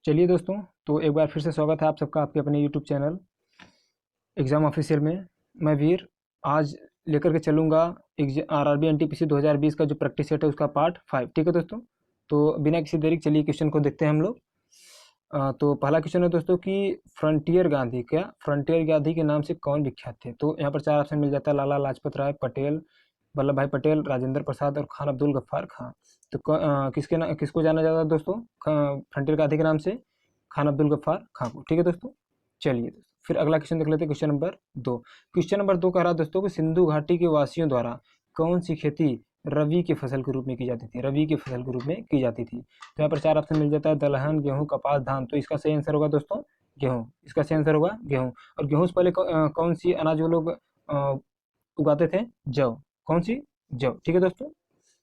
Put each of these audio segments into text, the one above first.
चलिए दोस्तों, तो एक बार फिर से स्वागत है आप सबका आपके अपने यूट्यूब चैनल एग्ज़ाम ऑफिशियल में। मैं वीर आज लेकर के चलूँगा आरआरबी एनटीपीसी 2020 का जो प्रैक्टिस सेट है उसका पार्ट 5। ठीक है दोस्तों, तो बिना किसी देरी के चलिए क्वेश्चन को देखते हैं हम लोग। तो पहला क्वेश्चन है दोस्तों कि फ्रंटियर गांधी के नाम से कौन विख्यात थे। तो यहाँ पर चार ऑप्शन मिल जाता है: लाला लाजपत राय, पटेल, वल्लभ भाई पटेल, राजेंद्र प्रसाद और खान अब्दुल गफ्फार खान। तो किसको जाना जाता है दोस्तों फ्रंटियर गांधी के नाम से? खान अब्दुल गफ्फार खान को। ठीक है दोस्तों, चलिए दोस्तों फिर अगला क्वेश्चन देख लेते हैं। क्वेश्चन नंबर 2 कह रहा है दोस्तों कि सिंधु घाटी के वासियों द्वारा कौन सी खेती रबी के फसल के रूप में की जाती थी? रबी के फसल के रूप में की जाती थी। तो यहाँ पर चार ऑप्शन मिल जाता है: दलहन, गेहूं, कपास, धान। तो इसका सही आंसर होगा दोस्तों गेहूं। इसका सही आंसर होगा गेहूं। और गेहूं से पहले कौन सी अनाज वो लोग उगाते थे? जौ। कौन सी? जौ। ठीक है दोस्तों,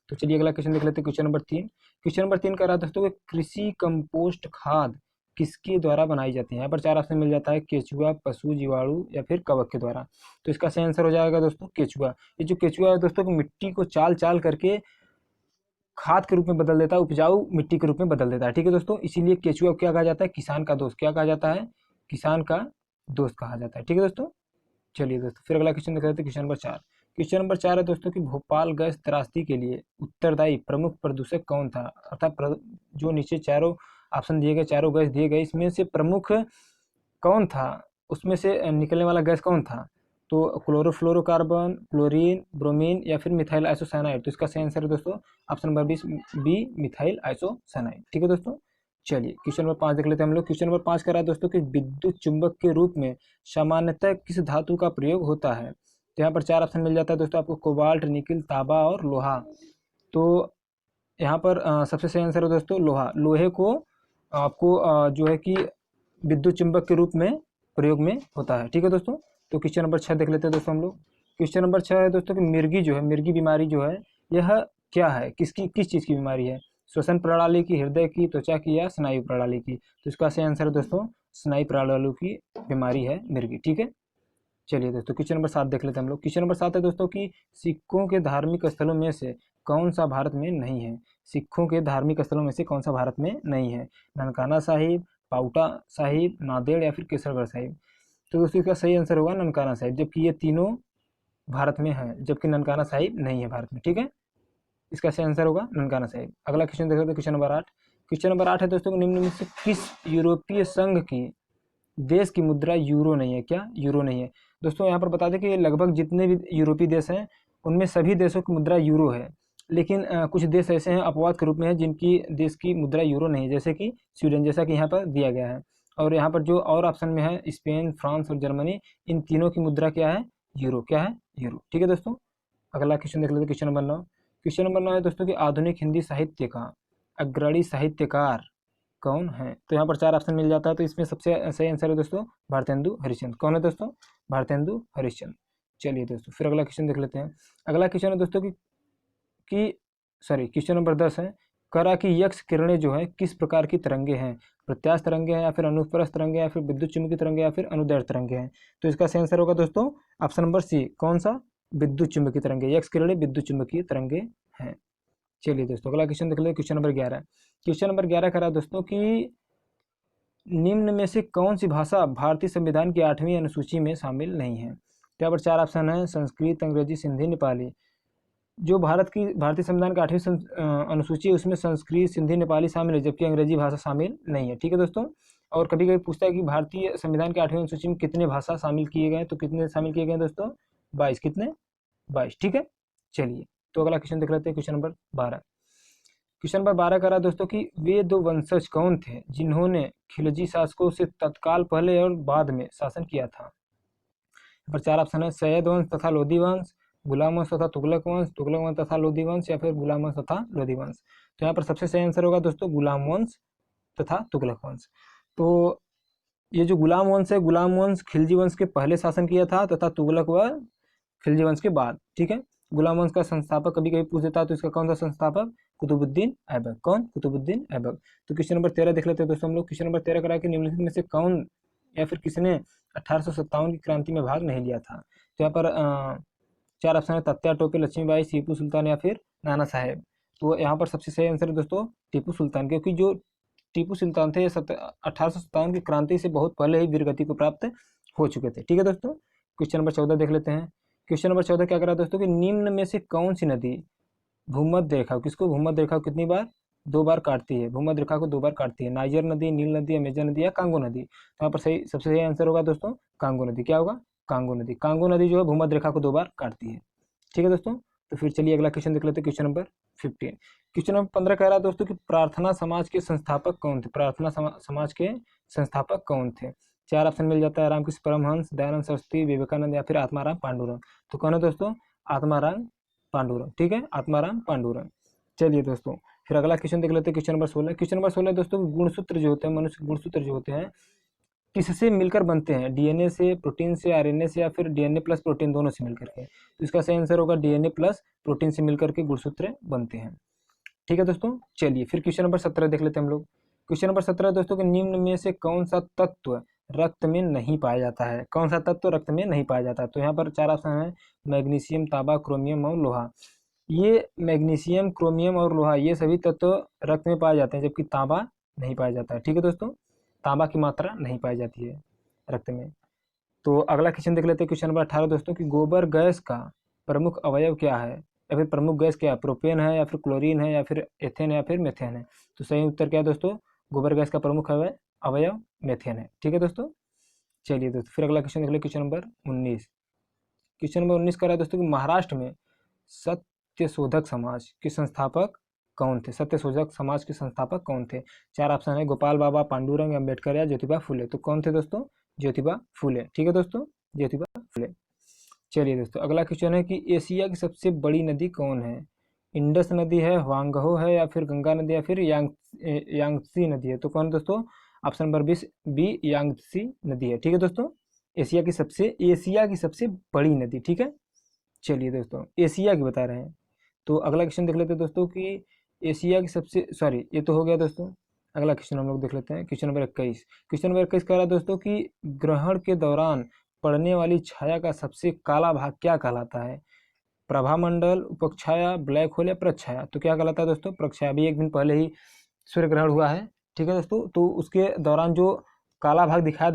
तो चलिए अगला क्वेश्चन देख लेते हैं। क्वेश्चन नंबर 3 कह रहा है दोस्तों कि कृषि कंपोस्ट खाद किसके द्वारा बनाई जाती है? यहाँ पर चार ऑप्शन मिल जाता है: केचुआ, पशु, जीवाणु या फिर कवक के द्वारा। तो इसका सही आंसर हो जाएगा दोस्तों केचुआ। ये जो केचुआ है दोस्तों कि मिट्टी को चाल चाल करके खाद के रूप में बदल देता है, उपजाऊ मिट्टी के रूप में बदल देता है। ठीक है दोस्तों, इसीलिए केचुआ को क्या कहा जाता है? किसान का दोस्त। क्या कहा जाता है? किसान का दोस्त कहा जाता है। ठीक है दोस्तों, चलिए दोस्तों फिर अगला क्वेश्चन देख लेते हैं। क्वेश्चन नंबर 4 है दोस्तों कि भोपाल गैस त्रासदी के लिए उत्तरदायी प्रमुख प्रदूषक कौन था? अर्थात जो नीचे चारों ऑप्शन दिए गए, चारों गैस दिए गए, इसमें से प्रमुख कौन था? उसमें से निकलने वाला गैस कौन था? तो क्लोरोफ्लोरोकार्बन, क्लोरीन, ब्रोमीन या फिर मिथाइल आइसोसाइनाइड। तो इसका सही आंसर है दोस्तों option number 20 B, methyl isocyanide. ठीक है दोस्तों, चलिए क्वेश्चन नंबर 5 देख लेते हैं हम लोग। क्वेश्चन नंबर 5 कह रहा है दोस्तों कि विद्युत चुंबक के रूप में सामान्यतः किस धातु का प्रयोग होता है? तो यहाँ पर चार ऑप्शन मिल जाता है दोस्तों आपको: कोबाल्ट, निकिल, तांबा और लोहा। तो यहाँ पर सबसे सही आंसर है दोस्तों लोहा। लोहे को आपको जो है कि विद्युत चुंबक के रूप में प्रयोग में होता है। ठीक है दोस्तों, तो क्वेश्चन नंबर 6 देख लेते हैं दोस्तों हम लोग। क्वेश्चन नंबर 6 है दोस्तों कि मिर्गी बीमारी जो है यह क्या है? किस चीज़ की बीमारी है? श्वसन प्रणाली की, हृदय की, त्वचा की या स्नायु प्रणाली की? तो इसका सही आंसर है दोस्तों स्नायु प्रणाली की बीमारी है मिर्गी। ठीक है, चलिए दोस्तों क्वेश्चन नंबर 7 देख लेते हैं हम लोग। क्वेश्चन नंबर 7 है दोस्तों कि सिखों के धार्मिक स्थलों में से कौन सा भारत में नहीं है? सिखों के धार्मिक स्थलों में से कौन सा भारत में नहीं है? ननकाना साहिब, पाउटा साहिब, नांदेड़ या फिर केसरगढ़ साहिब। तो दोस्तों इसका सही आंसर होगा ननकाना साहिब, जबकि ये तीनों भारत में है, जबकि ननकाना साहिब नहीं है भारत में। ठीक है, इसका सही आंसर होगा ननकाना साहिब। अगला क्वेश्चन देख लेते हैं। क्वेश्चन नंबर 8 है दोस्तों निम्न में से किस यूरोपीय संघ की देश की मुद्रा यूरो नहीं है? क्या यूरो नहीं है? दोस्तों यहाँ पर बता दें कि लगभग जितने भी यूरोपीय देश हैं उनमें सभी देशों की मुद्रा यूरो है, लेकिन कुछ देश ऐसे हैं अपवाद के रूप में हैं जिनकी देश की मुद्रा यूरो नहीं है, जैसे कि स्वीडन, जैसा कि यहाँ पर दिया गया है। और यहाँ पर जो और ऑप्शन में है स्पेन, फ्रांस और जर्मनी, इन तीनों की मुद्रा क्या है? यूरो। क्या है? यूरो। ठीक है दोस्तों, अगला क्वेश्चन देख लेते हैं। क्वेश्चन नंबर 9 है दोस्तों कि आधुनिक हिंदी साहित्य का अग्रणी साहित्यकार कौन है? तो यहाँ पर चार ऑप्शन मिल जाता है, तो इसमें सबसे सही आंसर है दोस्तों भारतेंदु हरिश्चंद्र। कौन है दोस्तों? भारतेंदु हरिश्चंद्र। चलिए दोस्तों फिर अगला क्वेश्चन देख लेते हैं। अगला क्वेश्चन है दोस्तों कि सॉरी क्वेश्चन नंबर 10 है, करा की यक्ष किरणें जो है किस प्रकार की तरंगे हैं? प्रत्यास्थ तरंगे हैं या फिर अनुप्रस्थ तरंगे या फिर विद्युत चुम्बकीय तरंगे या फिर अनुदैर्घ्य तरंगे हैं? तो इसका सही आंसर होगा दोस्तों ऑप्शन नंबर सी। कौन सा? विद्युत चुम्बकीय तरंगे। यक्ष किरणें विद्युत चुम्बकीय तरंगे हैं। चलिए दोस्तों अगला क्वेश्चन देख लेते हैं। क्वेश्चन नंबर 11 कह रहा है दोस्तों कि निम्न में से कौन सी भाषा भारतीय संविधान की 8वीं अनुसूची में शामिल नहीं है? तो यहाँ पर चार ऑप्शन है: संस्कृत, अंग्रेजी, सिंधी, नेपाली। जो भारतीय संविधान की 8वीं अनुसूची है उसमें संस्कृत, सिंधी, नेपाली शामिल है, जबकि अंग्रेजी भाषा शामिल नहीं है। ठीक है दोस्तों, और कभी कभी पूछता है कि भारतीय संविधान की 8वीं अनुसूची में कितने भाषा शामिल किए गए? तो कितने शामिल किए गए दोस्तों? 22। कितने? 22। ठीक है, चलिए तो अगला क्वेश्चन देख लेते हैं। क्वेश्चन नंबर 12 कह रहा है दोस्तों कि वे दो वंशज कौन थे जिन्होंने खिलजी शासकों से तत्काल पहले और बाद में शासन किया था? पर चार ऑप्शन है: सैयद वंश तथा लोधी वंश, गुलाम वंश तथा तुगलक वंश, तुगलक वंश तथा लोधी वंश या फिर गुलाम वंश तथा लोधी वंश। तो यहाँ पर सबसे सही आंसर होगा दोस्तों गुलाम वंश तथा तुगलक वंश। तो ये जो गुलाम वंश है, गुलाम वंश खिलजी वंश के पहले शासन किया था तथा तुगलक व खिलजी वंश के बाद। ठीक है, गुलाम वंश का संस्थापक कभी कभी पूछ देता है, तो इसका कौन सा संस्थापक? कुतुबुद्दीन ऐबक। कौन? कुतुबुद्दीन ऐबक। तो क्वेश्चन नंबर 13 देख लेते हैं दोस्तों हम लोग। क्वेश्चन नंबर 13 करा कि निम्नलिखित में से कौन या फिर किसने 1857 की क्रांति में भाग नहीं लिया था? तो यहाँ पर चार ऑप्शन है: तात्या टोपे, लक्ष्मीबाई, टीपू सुल्तान या फिर नाना साहेब। तो यहाँ पर सबसे सही आंसर है दोस्तों टीपू सुल्तान, क्योंकि जो टीपू सुल्तान थे, ये 1857 की क्रांति से बहुत पहले ही वीरगति को प्राप्त हो चुके थे। ठीक है दोस्तों, क्वेश्चन नंबर 14 देख लेते हैं। क्वेश्चन नंबर 14 क्या करा दोस्तों कि निम्न में से कौन सी नदी भूमध्य रेखा, किसको भूमध्य रेखा कितनी बार, 2 बार काटती है, भूमध्य रेखा को 2 बार काटती है? नाइजर नदी, नील नदी, अमेजन नदी या कांगो नदी? तो यहाँ पर सही, सबसे सही आंसर होगा दोस्तों कांगो नदी। क्या होगा? कांगो नदी। कांगो नदी जो है भूमध्य रेखा को 2 बार काटती है। ठीक है दोस्तों, तो फिर चलिए अगला क्वेश्चन देख लेते हैं, क्वेश्चन नंबर 15। क्वेश्चन नंबर 15 कह रहा है दोस्तों कि प्रार्थना समाज के संस्थापक कौन थे? प्रार्थना समाज के संस्थापक कौन थे? 4 ऑप्शन मिल जाता है, रामकृष्ण परमहंस, दयानंद सरस्वती, विवेकानंद या फिर आत्माराम पांडुरंग। तो कौन है दोस्तों? आत्माराम पांडुरंग। ठीक है, आत्माराम पांडुरंग। चलिए दोस्तों, फिर अगला क्वेश्चन देख लेते हैं, क्वेश्चन नंबर 16। क्वेश्चन नंबर 16 दोस्तों, गुणसूत्र जो होते हैं, मनुष्य के गुणसूत्र जो होते हैं किससे मिलकर बनते हैं? डीएनए से, प्रोटीन से, आरएनए से या फिर डीएनए प्लस प्रोटीन दोनों से मिलकर के? तो इसका सही आंसर होगा डीएनए प्लस प्रोटीन से मिलकर के गुणसूत्र बनते हैं। ठीक है दोस्तों, चलिए फिर क्वेश्चन नंबर 17 देख लेते हैं हम लोग। क्वेश्चन नंबर 17 दोस्तों कि निम्न में से कौन सा तत्व रक्त में नहीं पाया जाता है? कौन सा तत्व रक्त में नहीं पाया जाता? तो यहाँ पर 4 ऑप्शन है, मैग्नीशियम, तांबा, क्रोमियम और लोहा। ये मैग्नीशियम, क्रोमियम और लोहा ये सभी तत्व रक्त में पाए जाते हैं, जबकि तांबा नहीं पाया जाता है। ठीक है दोस्तों, तांबा की मात्रा नहीं पाई जाती है रक्त में। तो अगला क्वेश्चन देख लेते हैं, क्वेश्चन नंबर 18 दोस्तों कि गोबर गैस का प्रमुख अवयव क्या है? या फिर प्रमुख गैस क्या है? प्रोपेन है या फिर क्लोरीन है या फिर एथेन या फिर मेथेन है? तो सही उत्तर क्या है दोस्तों? गोबर गैस का प्रमुख अवयव मेथेन है। ठीक है दोस्तों, चलिए दोस्तों फिर अगला क्वेश्चन देख लेते, क्वेश्चन नंबर 19। क्वेश्चन नंबर 19 कर रहा है दोस्तों कि महाराष्ट्र में सत्यशोधक समाज के संस्थापक कौन थे? सत्यशोधक समाज के संस्थापक कौन थे? 4 ऑप्शन है, गोपाल बाबा, पांडुरंग, अम्बेडकर या ज्योतिबा फुले। तो कौन थे दोस्तों? ज्योतिबा फुले। ठीक है दोस्तों, ज्योतिबा फुले। चलिए दोस्तों अगला क्वेश्चन है कि एशिया की सबसे बड़ी नदी कौन है? इंडस नदी है, हुआंगहो है या फिर गंगा नदी या फिर यांगत्सी नदी है? तो कौन दोस्तों? ऑप्शन नंबर 20 बी यांगत्सी नदी है। ठीक है दोस्तों, एशिया की सबसे बड़ी नदी। ठीक है, चलिए दोस्तों एशिया की बता रहे हैं। तो अगला क्वेश्चन देख लेते हैं दोस्तों कि एशिया की सबसे, सॉरी ये तो हो गया दोस्तों। अगला क्वेश्चन हम लोग देख लेते हैं, क्वेश्चन नंबर 21। क्वेश्चन नंबर 21 कह रहा है दोस्तों कि ग्रहण के दौरान पड़ने वाली छाया का सबसे काला भाग क्या कहलाता है? प्रभामंडल, उपछाया, ब्लैक होल या प्रच्छाया? तो क्या कहलाता है दोस्तों? प्रच्छाया। अभी एक दिन पहले ही सूर्य ग्रहण हुआ है। ठीक है दोस्तों, तो उसके दौरान जो काला भाग दिखाई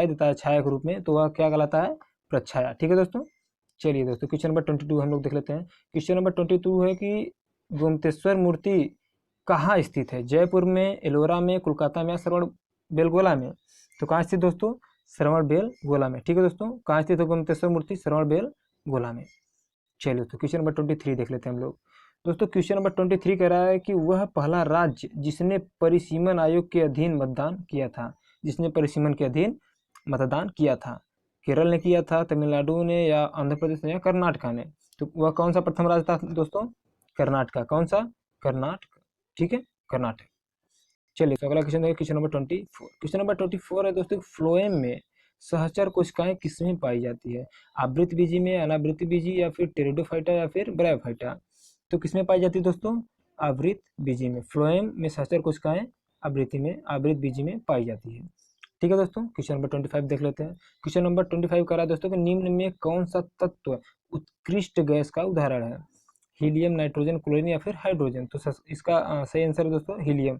देता है छाया के रूप में, तो वह क्या कहलाता है? प्रच्छाया। ठीक है दोस्तों, चलिए दोस्तों क्वेश्चन नंबर 22 हम लोग देख लेते हैं। क्वेश्चन नंबर 22 है कि गोमतेश्वर मूर्ति कहाँ स्थित है? जयपुर में, एलोरा में, कोलकाता में या श्रवण बेलगोला में? तो कहाँ स्थित दोस्तों? श्रवण बेलगोला में। ठीक है दोस्तों, कहाँ स्थित है गोमतेश्वर मूर्ति? श्रवण बेलगोला में। चलिए दोस्तों क्वेश्चन नंबर 23 देख लेते हैं हम लोग। दोस्तों क्वेश्चन नंबर 23 कह रहा है कि वह पहला राज्य जिसने परिसीमन आयोग के अधीन मतदान किया था, जिसने परिसीमन के अधीन मतदान किया था? केरल ने किया था, तमिलनाडु ने या आंध्र प्रदेश ने या कर्नाटका ने? तो वह कौन सा प्रथम राज्य था दोस्तों? कर्नाटका। कौन सा? कर्नाटक। ठीक है, कर्नाटक। चलिए तो अगला क्वेश्चन है क्वेश्चन नंबर 24। क्वेश्चन नंबर 24 है दोस्तों, फ्लोएम में सहचर कोशिकाएं किसमें पाई जाती है? आवृत बीजी में, अनावृत बीजी या फिर टेरिडोफाइटा या फिर ब्रायोफाइटा? तो किसमें पाई जाती है दोस्तों? आवृत बीजी में। फ्लोएम में सहचर कोशिकाएं आवृत बीजी में पाई जाती है। ठीक है दोस्तों, क्वेश्चन नंबर 25 देख लेते हैं। क्वेश्चन नंबर 25 कह रहा है दोस्तों कि निम्न में कौन सा तत्व उत्कृष्ट गैस का उदाहरण है? हीलियम, नाइट्रोजन, क्लोरीन या फिर हाइड्रोजन? तो इसका सही आंसर है दोस्तों हीलियम।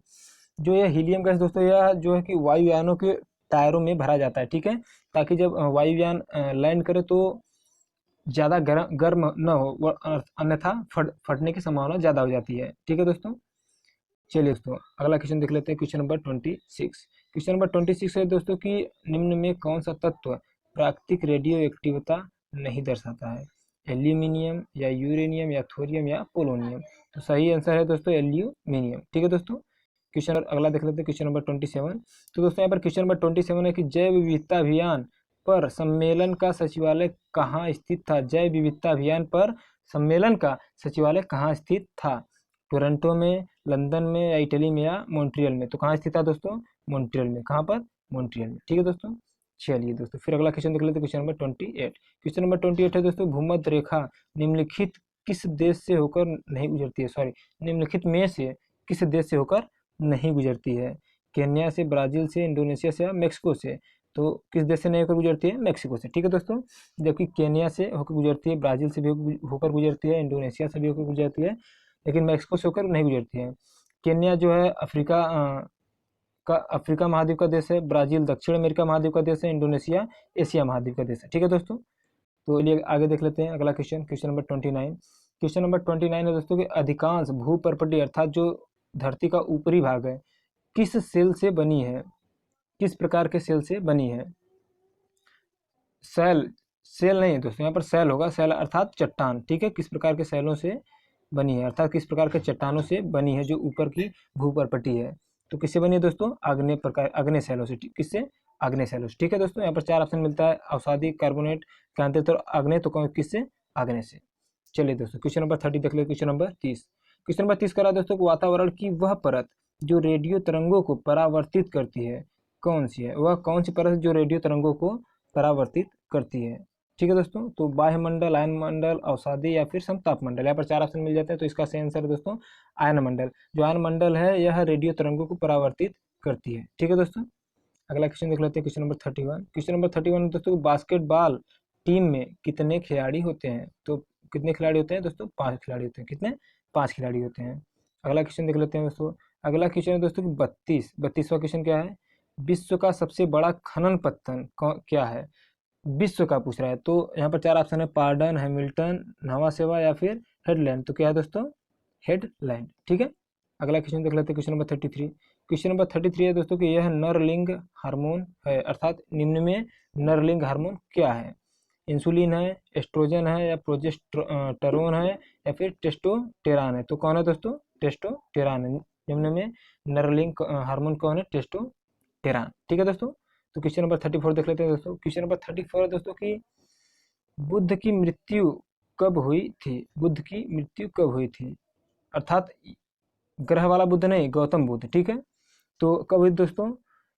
जो ये हीलियम गैस दोस्तों यह जो है कि वायुयानों के टायरों में भरा जाता है। ठीक है, ताकि जब वायुयान लैंड करे तो ज़्यादा गर्म न हो, अन्यथा फटने की संभावना ज़्यादा हो जाती है। ठीक है दोस्तों, चलिए दोस्तों अगला क्वेश्चन देख लेते हैं, क्वेश्चन नंबर 26। क्वेश्चन नंबर 26 है दोस्तों कि निम्न में कौन सा तत्व प्राकृतिक रेडियो एक्टिवता नहीं दर्शाता है? एल्यूमिनियम या यूरेनियम या थोरियम या पोलोनियम? तो सही आंसर है दोस्तों एल्यूमिनियम। ठीक है दोस्तों, क्वेश्चन अगला देख लेते हैं, क्वेश्चन नंबर 27। तो दोस्तों यहाँ पर क्वेश्चन नंबर 27 है कि जैव विविधता अभियान पर सम्मेलन का सचिवालय कहाँ स्थित था? जैव विविधता अभियान पर सम्मेलन का सचिवालय कहाँ स्थित था? टोरंटो में, लंदन में या इटली में या मॉन्ट्रियल में? तो कहाँ स्थित था दोस्तों? मॉन्ट्रियल में। कहाँ पर? मॉन्ट्रियल में। ठीक है दोस्तों, चलिए दोस्तों फिर अगला क्वेश्चन देख लेते हैं, क्वेश्चन नंबर 28। क्वेश्चन नंबर 28 है दोस्तों, भूमध्य रेखा निम्नलिखित किस देश से होकर नहीं गुजरती है? सॉरी, निम्नलिखित में से किस देश से होकर नहीं गुजरती है? केन्या से, ब्राजील से, इंडोनेशिया से या मेक्सिको से? तो किस देश से नहीं होकर गुजरती है? मेक्सिको से। ठीक है दोस्तों, जबकि केन्या से होकर गुजरती है, ब्राजील से भी होकर गुजरती है, इंडोनेशिया से भी होकर गुजरती है, लेकिन मेक्सिको से होकर नहीं गुजरती है। केन्या जो है अफ्रीका अफ्रीका महाद्वीप का देश है, ब्राज़ील दक्षिण अमेरिका महाद्वीप का देश है, इंडोनेशिया एशिया महाद्वीप का देश है। ठीक है दोस्तों, तो चलिए आगे देख लेते हैं अगला question, question number 29। Question number 29 है दोस्तों कि अधिकांश भूपर्पटी अर्थात जो धरती का ऊपरी भाग है किस सेल से बनी है, किस प्रकार के सेल से बनी है। सेल, सेल नहीं है दोस्तों, यहाँ पर सेल होगा, सेल अर्थात चट्टान। ठीक है, किस प्रकार के सेलों से बनी है अर्थात किस प्रकार के चट्टानों से बनी है जो ऊपर की भूपर्पटी है। तो किससे बनी है दोस्तों, आग्नेय प्रकार, आग्नेय सेलों से। किससे, आग्नेय सेलों से। ठीक है दोस्तों, यहाँ पर 4 ऑप्शन मिलता है, अवसादी, कार्बोनेट, क्रांतित और आग्नेय। तो किससे, आग्नेय से। चलिए दोस्तों क्वेश्चन नंबर 30 देख ले। क्वेश्चन नंबर 30, क्वेश्चन नंबर 30 करा दोस्तों, वातावरण की वह परत जो रेडियो तरंगों को परावर्तित करती है कौन सी है, वह कौन सी परत जो रेडियो तरंगों को परावर्तित करती है। ठीक है दोस्तों, तो बाह्यमंडल, आयनमंडल, अवसादी या फिर समताप मंडल। यहाँ पर 4 ऑप्शन मिल जाते हैं, तो इसका सही आंसर है दोस्तों आयनमंडल। जो आयनमंडल है यह रेडियो तरंगों को परावर्तित करती है। ठीक है दोस्तों, अगला क्वेश्चन देख लेते हैं, क्वेश्चन नंबर 31। क्वेश्चन नंबर 31 दोस्तों, बास्केटबॉल टीम में कितने खिलाड़ी होते हैं। तो कितने खिलाड़ी होते हैं दोस्तों, 5 खिलाड़ी होते हैं। कितने, 5 खिलाड़ी होते हैं। अगला क्वेश्चन देख लेते हैं दोस्तों, अगला क्वेश्चन है दोस्तों 32वां क्वेश्चन क्या है, विश्व का सबसे बड़ा खनन पत्थर क्या है। विश्व का पूछ रहा है, तो यहाँ पर 4 ऑप्शन है, पार्डन, हैमिल्टन, नवा सेवा या फिर हेडलैंड। तो क्या है दोस्तों, हेडलैंड। ठीक है, अगला क्वेश्चन देख लेते हैं, क्वेश्चन नंबर 33। क्वेश्चन नंबर 33 है दोस्तों कि यह नरलिंग हार्मोन है अर्थात निम्न में नरलिंग हार्मोन क्या है। इंसुलिन है, एस्ट्रोजन है या प्रोजेस्टेरोन है या फिर टेस्टोस्टेरॉन है। तो कौन है दोस्तों, टेस्टोस्टेरॉन है। निम्न में नरलिंग हार्मोन कौन है, टेस्टोस्टेरॉन। ठीक है दोस्तों, तो क्वेश्चन नंबर 34 देख लेते हैं दोस्तों। क्वेश्चन नंबर 34 है दोस्तों कि बुद्ध की मृत्यु कब हुई थी, बुद्ध की मृत्यु कब हुई थी अर्थात ग्रह वाला बुद्ध नहीं, गौतम बुद्ध। ठीक है, तो कब हुई दोस्तों,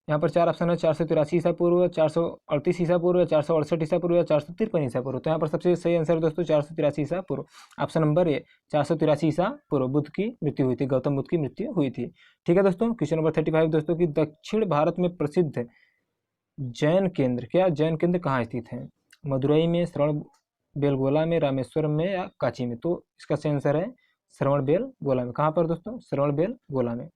यहाँ पर 4 ऑप्शन है, 483 ईसा पूर्व, 438 ईसा पूर्व, 468 ईसा पूर्व या 453 ईसा पूर्व। तो यहाँ पर सबसे सही आंसर है दोस्तों 483 ईसा पूर्व, ऑप्शन नंबर ए 483 ईसा पूर्व बुद्ध की मृत्यु हुई थी, गौतम बुद्ध की मृत्यु हुई थी। ठीक है दोस्तों, क्वेश्चन नंबर 35 दोस्तों की दक्षिण भारत में प्रसिद्ध जैन केंद्र, क्या जैन केंद्र कहाँ स्थित है, मदुरई में, श्रवण बेलगोला में, रामेश्वरम में या काशी में। तो इसका सही आंसर है श्रवण बेलगोला में। कहाँ पर दोस्तों, श्रवण बेलगोला में।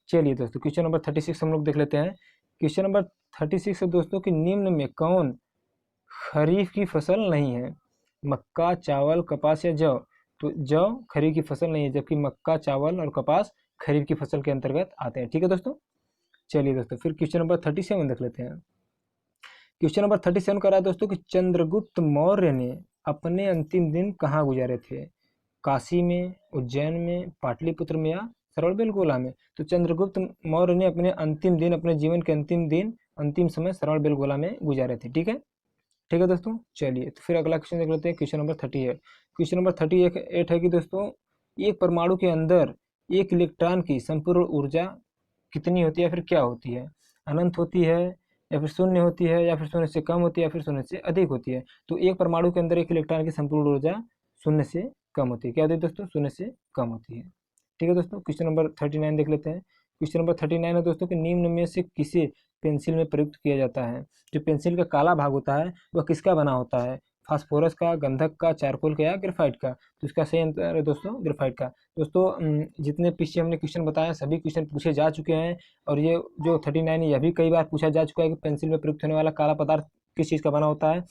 चलिए दोस्तों क्वेश्चन नंबर 36 हम लोग देख लेते हैं। क्वेश्चन नंबर 36 है दोस्तों कि निम्न में कौन खरीफ की फसल नहीं है, मक्का, चावल, कपास या जौ। तो जौ खरीफ की फसल नहीं है, जबकि मक्का, चावल और कपास खरीफ की फसल के अंतर्गत आते हैं। ठीक है दोस्तों, चलिए दोस्तों फिर क्वेश्चन नंबर 37 देख लेते हैं। क्वेश्चन नंबर 37 का रहा है दोस्तों कि चंद्रगुप्त मौर्य ने अपने अंतिम दिन कहाँ गुजारे थे, काशी में, उज्जैन में, पाटलिपुत्र में या श्रवणबेलगोला में। तो चंद्रगुप्त मौर्य ने अपने अंतिम दिन, अपने जीवन के अंतिम दिन, अंतिम समय श्रवणबेलगोला में गुजारे थे। ठीक है, ठीक है दोस्तों, चलिए तो फिर अगला क्वेश्चन देख लेते हैं, क्वेश्चन नंबर 38। क्वेश्चन नंबर 38 है कि दोस्तों एक परमाणु के अंदर एक इलेक्ट्रॉन की संपूर्ण ऊर्जा कितनी होती है या फिर क्या होती है, अनंत होती है या फिर शून्य होती है या फिर शून्य से कम होती है या फिर शून्य से अधिक होती है। तो एक परमाणु के अंदर एक इलेक्ट्रॉन की संपूर्ण ऊर्जा शून्य से कम होती है। क्या होती है दोस्तों, शून्य से कम होती है। ठीक है दोस्तों, क्वेश्चन नंबर 39 देख लेते हैं। क्वेश्चन नंबर 39 है दोस्तों कि निम्न में से किसे पेंसिल में प्रयुक्त किया जाता है। जो पेंसिल का काला भाग होता है वह किसका बना होता है, फास्फोरस का, गंधक का, चारकोल का या ग्रेफाइट का। तो इसका सही आंसर है दोस्तों ग्रेफाइट का। दोस्तों जितने पीछे हमने क्वेश्चन बताए सभी क्वेश्चन पूछे जा चुके हैं, और ये जो 39 यह भी कई बार पूछा जा चुका है कि पेंसिल में प्रयुक्त होने वाला काला पदार्थ किस चीज़ का बना होता है।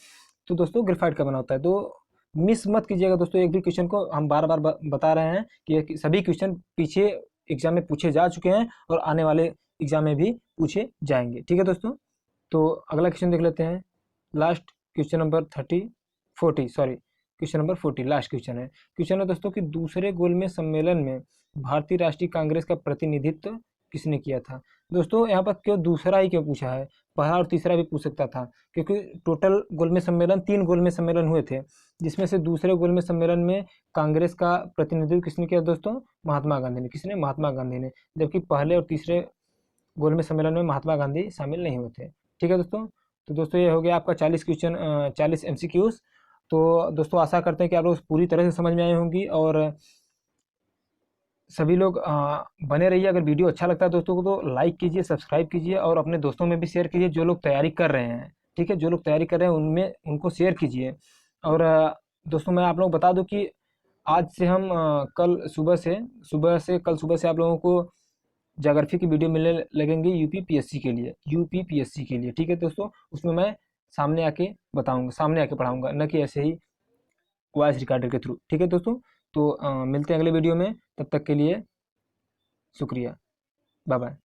तो दोस्तों ग्रेफाइट का बना होता है। तो मिस मत कीजिएगा दोस्तों, एक भी क्वेश्चन को हम बार बार बता रहे हैं कि सभी क्वेश्चन पीछे एग्जाम में पूछे जा चुके हैं और आने वाले एग्जाम में भी पूछे जाएंगे। ठीक है दोस्तों, तो अगला क्वेश्चन देख लेते हैं, last question number 40 last question है। क्वेश्चन है दोस्तों कि दूसरे गोलमेज सम्मेलन में भारतीय राष्ट्रीय कांग्रेस का प्रतिनिधित्व किसने किया था। दोस्तों यहाँ पर क्यों दूसरा ही क्यों पूछा है, पहला और तीसरा भी पूछ सकता था, क्योंकि टोटल गोलमेज सम्मेलन 3 गोलमेज सम्मेलन हुए थे, जिसमें से दूसरे गोलमेज सम्मेलन में कांग्रेस का प्रतिनिधित्व किसने किया दोस्तों, महात्मा गांधी ने। किसने, महात्मा गांधी ने, जबकि पहले और तीसरे गोलमेज सम्मेलन में महात्मा गांधी शामिल नहीं हुए थे। ठीक है दोस्तों, तो दोस्तों ये हो गया आपका 40 क्वेश्चन, 40 MCQs। तो दोस्तों आशा करते हैं कि आप लोग पूरी तरह से समझ में आए होंगी, और सभी लोग बने रहिए। अगर वीडियो अच्छा लगता है दोस्तों को तो लाइक कीजिए, सब्सक्राइब कीजिए और अपने दोस्तों में भी शेयर कीजिए जो लोग तैयारी कर रहे हैं। ठीक है, जो लोग तैयारी कर रहे हैं उनमें उनको शेयर कीजिए। और दोस्तों मैं आप लोगों को बता दूं कि आज से हम कल सुबह से आप लोगों को ज्योग्राफी की वीडियो मिलने लगेंगी यूपीपीएससी के लिए, यूपीपीएससी के लिए, ठीक है दोस्तों। उसमें मैं सामने आके बताऊंगा, सामने आके पढ़ाऊंगा, न कि ऐसे ही वॉइस रिकॉर्डर के थ्रू, ठीक है दोस्तों। तो मिलते हैं अगले वीडियो में, तब तक के लिए शुक्रिया, बाय बाय।